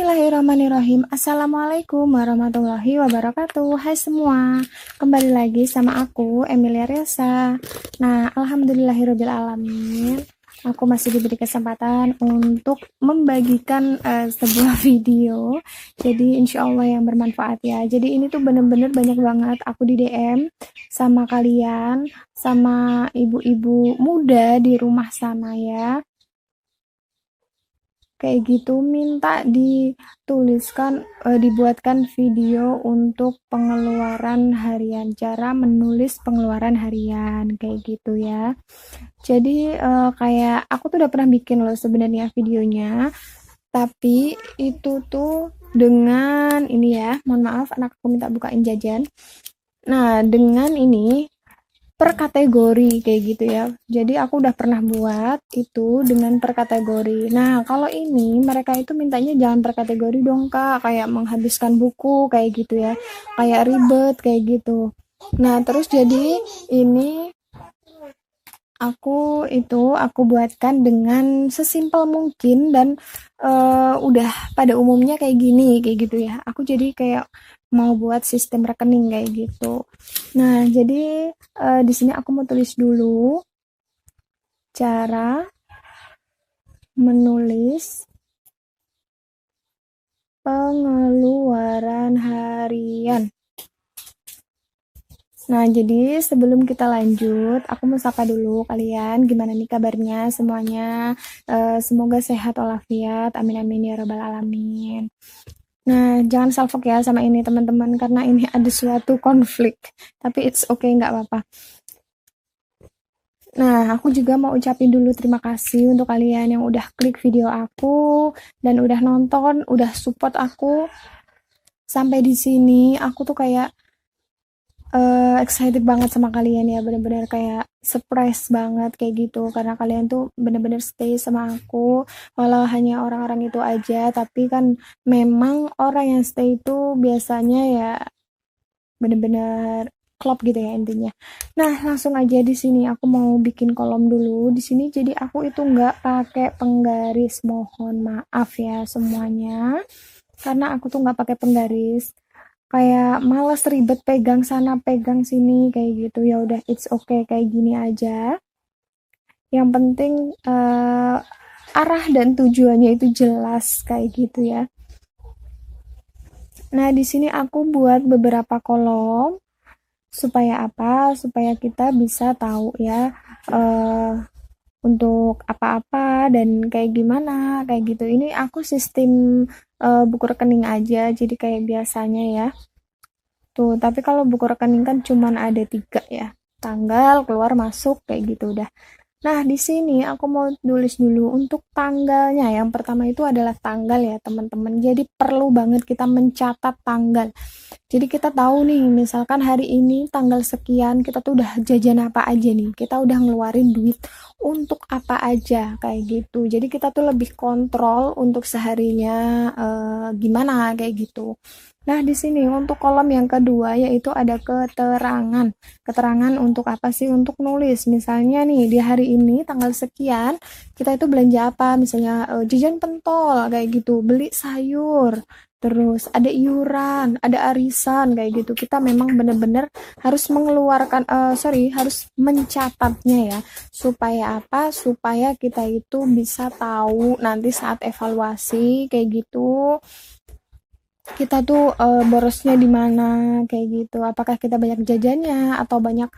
Bismillahirrahmanirrahim. Assalamualaikum warahmatullahi wabarakatuh. Hai semua, kembali lagi sama aku Emilia Resa. Nah, alhamdulillahirobbilalamin, aku masih diberi kesempatan untuk membagikan sebuah video. Jadi insya Allah yang bermanfaat ya. Jadi ini tuh bener-bener banyak banget aku di DM sama kalian, sama ibu-ibu muda di rumah sana ya, kayak gitu, minta dibuatkan video untuk pengeluaran harian, cara menulis pengeluaran harian kayak gitu ya. Jadi kayak aku tuh udah pernah bikin loh sebenarnya videonya, tapi itu tuh dengan ini ya, mohon maaf anak aku minta bukain jajan. Nah, dengan ini per kategori kayak gitu ya. Jadi aku udah pernah buat itu dengan per kategori. Nah, kalau ini mereka itu mintanya jangan per kategori dong, Kak. Kayak menghabiskan buku kayak gitu ya. Kayak ribet kayak gitu. Nah, terus jadi ini aku buatkan dengan sesimpel mungkin dan udah pada umumnya kayak gini kayak gitu ya. Aku jadi kayak mau buat sistem rekening kayak gitu. Nah, jadi di sini aku mau tulis dulu cara menulis pengeluaran harian. Nah, jadi sebelum kita lanjut, aku mau sapa dulu kalian. Gimana nih kabarnya semuanya? Semoga sehat walafiat. Amin amin ya rabbal alamin. Nah, jangan salfok ya sama ini teman-teman, karena ini ada suatu konflik. Tapi it's okay, nggak apa-apa. Nah, aku juga mau ucapin dulu terima kasih untuk kalian yang udah klik video aku dan udah nonton, udah support aku sampai di sini. Aku tuh kayak excited banget sama kalian ya, bener-bener kayak surprise banget kayak gitu, karena kalian tuh bener-bener stay sama aku walau hanya orang-orang itu aja, tapi kan memang orang yang stay itu biasanya ya bener-bener klop gitu ya intinya. Nah, langsung aja di sini aku mau bikin kolom dulu di sini. Jadi aku itu nggak pakai penggaris, mohon maaf ya semuanya, karena aku tuh nggak pakai penggaris, kayak males ribet pegang sana pegang sini kayak gitu. Ya udah, it's okay kayak gini aja, yang penting arah dan tujuannya itu jelas kayak gitu ya. Nah, di sini aku buat beberapa kolom supaya apa, supaya kita bisa tahu ya untuk apa-apa dan kayak gimana kayak gitu. Ini aku sistem buku rekening aja, jadi kayak biasanya ya. Tuh, tapi kalau buku rekening kan cuman ada 3 ya. Tanggal, keluar, masuk, kayak gitu udah. Nah, di sini aku mau tulis dulu untuk tanggalnya. Yang pertama itu adalah tanggal ya, teman-teman. Jadi perlu banget kita mencatat tanggal. Jadi kita tahu nih, misalkan hari ini tanggal sekian, kita tuh udah jajan apa aja nih. Kita udah ngeluarin duit untuk apa aja, kayak gitu. Jadi kita tuh lebih kontrol untuk seharinya gimana, kayak gitu. Nah, di sini untuk kolom yang kedua yaitu ada keterangan. Keterangan untuk apa sih? Untuk nulis. Misalnya nih, di hari ini tanggal sekian, kita itu belanja apa? Misalnya jajan pentol kayak gitu, beli sayur, terus ada iuran, ada arisan kayak gitu. Kita memang benar-benar harus mengeluarkan harus mencatatnya ya. Supaya apa? Supaya kita itu bisa tahu nanti saat evaluasi kayak gitu, kita tuh borosnya di mana kayak gitu, apakah kita banyak jajannya atau banyak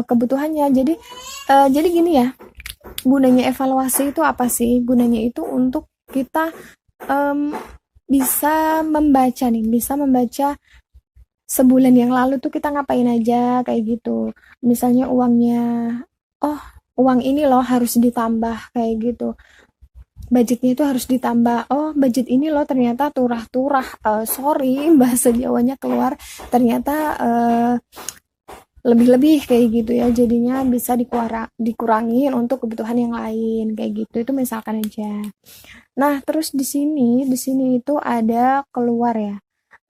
kebutuhannya. Jadi gini ya, gunanya evaluasi itu apa sih? Gunanya itu untuk kita bisa membaca nih, bisa membaca sebulan yang lalu tuh kita ngapain aja kayak gitu. Misalnya uangnya, oh uang ini loh harus ditambah kayak gitu, budgetnya itu harus ditambah. Oh, budget ini loh ternyata turah-turah. Sorry, bahasa Jawanya keluar. Ternyata lebih-lebih kayak gitu ya. Jadinya bisa dikurangin untuk kebutuhan yang lain kayak gitu. Itu misalkan aja. Nah, terus di sini itu ada keluar ya.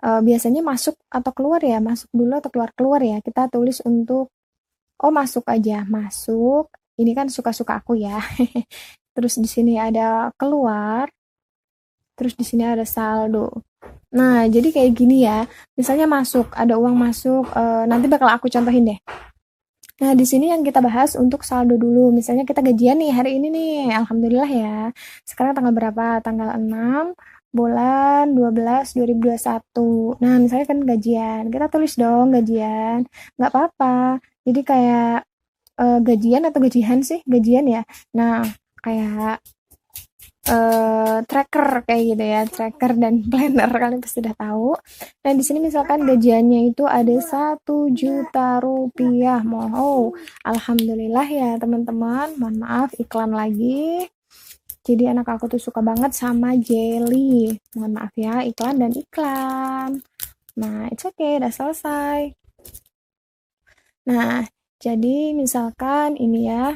Biasanya masuk atau keluar ya, masuk dulu atau keluar ya. Kita tulis untuk, oh masuk aja, masuk. Ini kan suka-suka aku ya. Terus di sini ada keluar. terus di sini ada saldo. Nah, jadi kayak gini ya. Misalnya masuk, ada uang masuk, nanti bakal aku contohin deh. Nah, di sini yang kita bahas untuk saldo dulu. Misalnya kita gajian nih hari ini nih, alhamdulillah ya. Sekarang tanggal berapa? Tanggal 6 bulan 12 2021. Nah, misalnya kan gajian. Kita tulis dong gajian. Nggak apa-apa. Jadi kayak gajian atau gajian sih? Gajian ya. Nah, kayak tracker kayak gitu ya, tracker dan planner kalian pasti udah tahu. Nah, di sini misalkan gajiannya itu ada 1 juta rupiah. Alhamdulillah ya teman-teman. Mohon maaf iklan lagi. Jadi anak aku tuh suka banget sama jelly. Mohon maaf ya, iklan dan iklan. Nah, it's okay, udah selesai. Nah, jadi misalkan ini ya,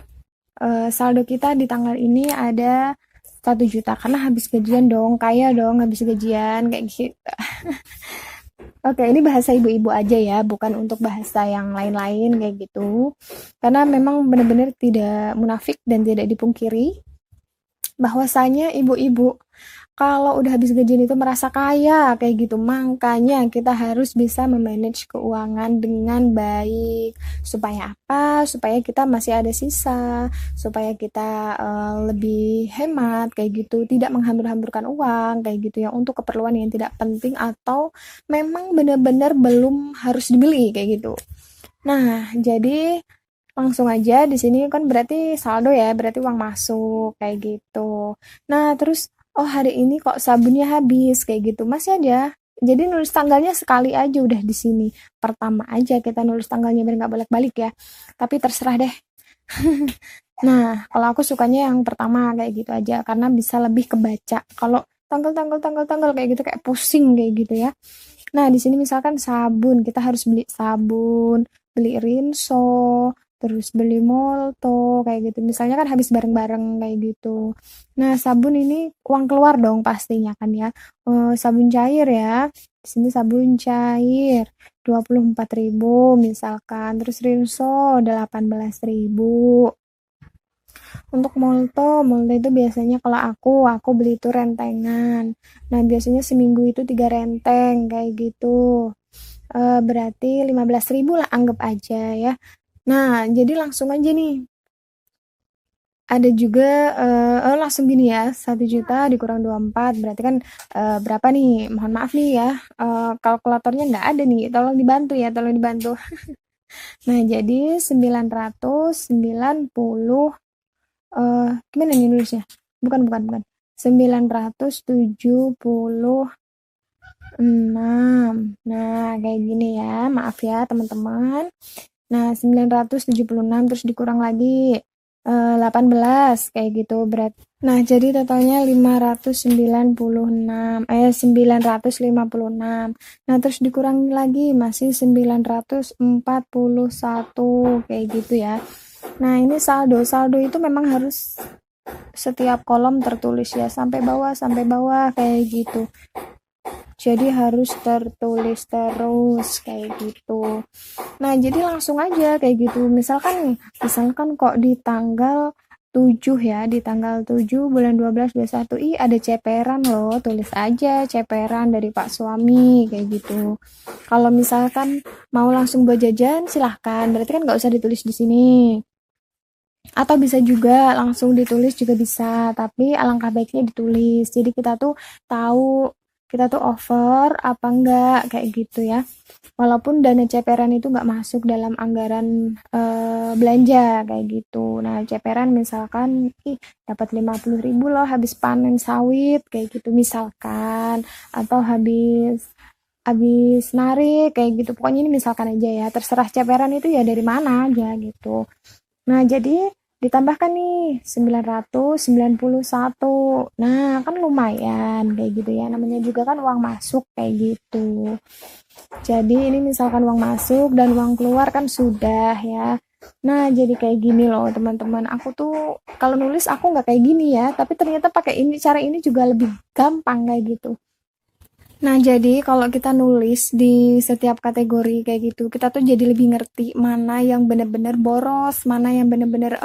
saldo kita di tanggal ini ada 1 juta karena habis gajian dong, kaya dong habis gajian kayak gitu. Oke, ini bahasa ibu-ibu aja ya, bukan untuk bahasa yang lain-lain kayak gitu. Karena memang benar-benar tidak munafik dan tidak dipungkiri bahwasanya ibu-ibu kalau udah habis gajian itu merasa kaya kayak gitu. Makanya kita harus bisa memanage keuangan dengan baik. Supaya apa? Supaya kita masih ada sisa, supaya kita lebih hemat kayak gitu, tidak menghambur-hamburkan uang kayak gitu ya untuk keperluan yang tidak penting atau memang benar-benar belum harus dibeli kayak gitu. Nah, jadi langsung aja di sini kan berarti saldo ya, berarti uang masuk kayak gitu. Nah, terus oh hari ini kok sabunnya habis kayak gitu. Masih ada. Jadi nulis tanggalnya sekali aja udah di sini. Pertama aja kita nulis tanggalnya biar nggak balik-balik ya. Tapi terserah deh. Nah, kalau aku sukanya yang pertama kayak gitu aja karena bisa lebih kebaca. Kalau tanggal kayak gitu kayak pusing kayak gitu ya. Nah, di sini misalkan sabun, kita harus beli sabun, beli rinso, terus beli molto, kayak gitu. Misalnya kan habis bareng-bareng kayak gitu. Nah, sabun ini uang keluar dong pastinya kan ya. Sabun cair ya. Di sini sabun cair 24.000 misalkan. Terus rinso 18.000. Untuk molto itu biasanya kalau aku beli itu rentengan. Nah, biasanya seminggu itu 3 renteng kayak gitu. Berarti 15.000 lah anggap aja ya. Nah, jadi langsung aja nih. Ada juga langsung gini ya, 1 juta dikurang 24 berarti kan berapa nih? Mohon maaf nih ya, kalkulatornya nggak ada nih, tolong dibantu ya, tolong dibantu. Nah, jadi 990 gimana nih nulisnya? Bukan. 976. Nah, kayak gini ya. Maaf ya, teman-teman. Nah, 976 terus dikurang lagi 18 kayak gitu berat. Nah, jadi totalnya 956. Nah, terus dikurangi lagi masih 941 kayak gitu ya. Nah, ini saldo. Saldo itu memang harus setiap kolom tertulis ya sampai bawah kayak gitu. Jadi harus tertulis terus kayak gitu. Nah, jadi langsung aja kayak gitu. Misalkan kok di tanggal 7 ya, di tanggal 7 bulan 12 21 ada ceperan loh, tulis aja ceperan dari Pak suami kayak gitu. Kalau misalkan mau langsung buat jajan silahkan, berarti kan nggak usah ditulis di sini. Atau bisa juga langsung ditulis juga bisa, tapi alangkah baiknya ditulis. Jadi kita tuh tahu kita tuh over apa enggak kayak gitu ya. Walaupun dana ceperan itu nggak masuk dalam anggaran belanja kayak gitu. Nah, ceperan misalkan dapat 50.000 loh habis panen sawit kayak gitu misalkan, atau habis narik kayak gitu. Pokoknya ini misalkan aja ya. Terserah ceperan itu ya dari mana aja gitu. Nah, jadi ditambahkan nih 991. Nah, kan lumayan kayak gitu ya. Namanya juga kan uang masuk kayak gitu. Jadi ini misalkan uang masuk dan uang keluar kan sudah ya. Nah, jadi kayak gini loh teman-teman. Aku tuh kalau nulis aku nggak kayak gini ya, tapi ternyata pakai ini cara ini juga lebih gampang kayak gitu. Nah, jadi kalau kita nulis di setiap kategori kayak gitu, kita tuh jadi lebih ngerti mana yang benar-benar boros, mana yang benar-benar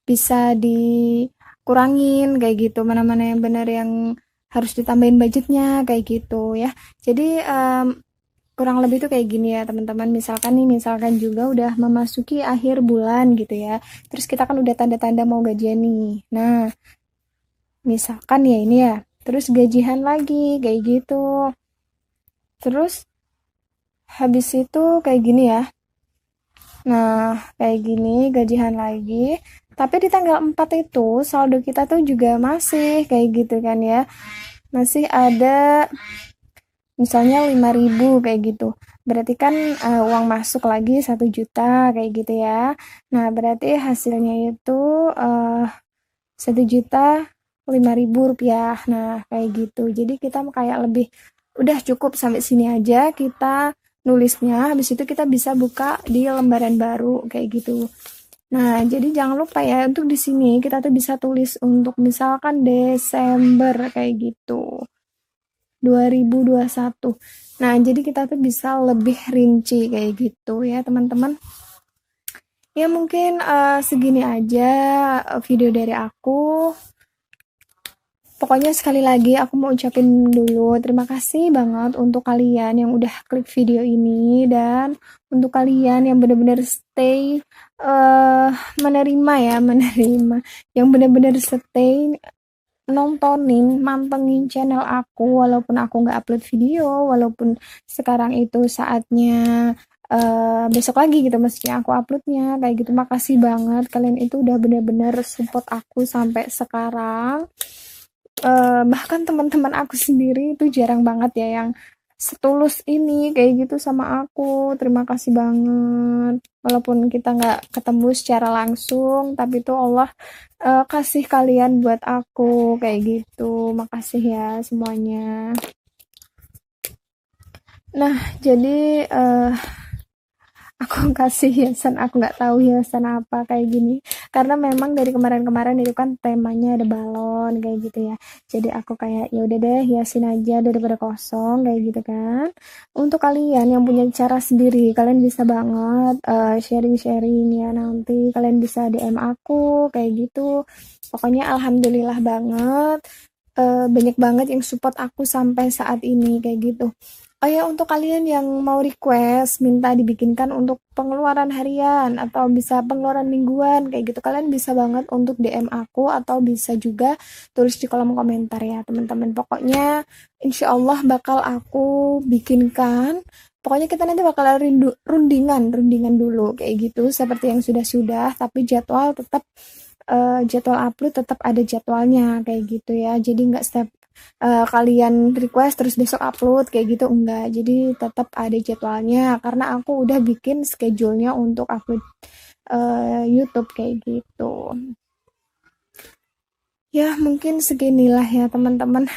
bisa dikurangin kayak gitu, mana-mana yang benar yang harus ditambahin budgetnya kayak gitu ya. Jadi kurang lebih tuh kayak gini ya teman-teman. Misalkan juga udah memasuki akhir bulan gitu ya. Terus kita kan udah tanda-tanda mau gajian nih. Nah, misalkan ya ini ya. Terus gajian lagi kayak gitu. Terus habis itu kayak gini ya. Nah, kayak gini gajian lagi. Tapi di tanggal 4 itu saldo kita tuh juga masih kayak gitu kan ya. Masih ada misalnya 5.000 kayak gitu. Berarti kan uang masuk lagi 1 juta kayak gitu ya. Nah, berarti hasilnya itu 1.005.000 rupiah. Nah, kayak gitu. Jadi kita kayak lebih udah cukup sampai sini aja kita nulisnya. Habis itu kita bisa buka di lembaran baru kayak gitu. Nah, jadi jangan lupa ya untuk di sini kita tuh bisa tulis untuk misalkan Desember kayak gitu. 2021. Nah, jadi kita tuh bisa lebih rinci kayak gitu ya, teman-teman. Ya mungkin segini aja video dari aku. Pokoknya sekali lagi aku mau ucapin dulu terima kasih banget untuk kalian yang udah klik video ini dan untuk kalian yang benar-benar stay menerima ya, menerima yang benar-benar stay nontonin, mantengin channel aku walaupun aku nggak upload video, walaupun sekarang itu saatnya besok lagi gitu maksudnya aku uploadnya kayak gitu. Makasih banget kalian itu udah bener-bener support aku sampai sekarang. Bahkan teman-teman aku sendiri itu jarang banget ya yang setulus ini kayak gitu sama aku. Terima kasih banget walaupun kita nggak ketemu secara langsung, tapi tuh Allah kasih kalian buat aku kayak gitu. Makasih ya semuanya. Nah, jadi aku kasih hiasan, aku nggak tahu hiasan apa kayak gini karena memang dari kemarin-kemarin itu kan temanya ada balon kayak gitu ya. Jadi aku kayak ya udah deh hiasin aja daripada kosong kayak gitu kan. Untuk kalian yang punya cara sendiri, kalian bisa banget sharing-sharing ya, nanti kalian bisa DM aku kayak gitu. Pokoknya alhamdulillah banget, banyak banget yang support aku sampai saat ini kayak gitu. Oh ya, untuk kalian yang mau request minta dibikinkan untuk pengeluaran harian atau bisa pengeluaran mingguan kayak gitu, kalian bisa banget untuk DM aku atau bisa juga tulis di kolom komentar ya teman-teman. Pokoknya insya Allah bakal aku bikinkan. Pokoknya kita nanti bakal rundingan dulu kayak gitu seperti yang sudah-sudah, tapi jadwal upload tetap ada jadwalnya kayak gitu ya. Jadi nggak setiap kalian request terus besok upload kayak gitu, enggak. Jadi tetap ada jadwalnya karena aku udah bikin schedule-nya untuk upload YouTube kayak gitu. Ya mungkin seginilah ya teman-teman.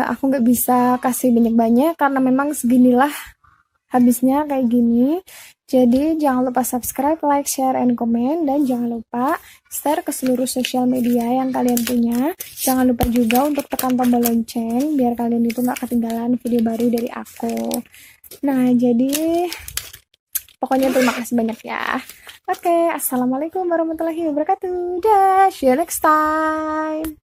Aku nggak bisa kasih banyak-banyak karena memang seginilah habisnya kayak gini. Jadi jangan lupa subscribe, like, share, and comment, dan jangan lupa share ke seluruh sosial media yang kalian punya. Jangan lupa juga untuk tekan tombol lonceng biar kalian itu nggak ketinggalan video baru dari aku. Nah, jadi pokoknya terima kasih banyak ya. Oke, assalamualaikum warahmatullahi wabarakatuh. See you next time.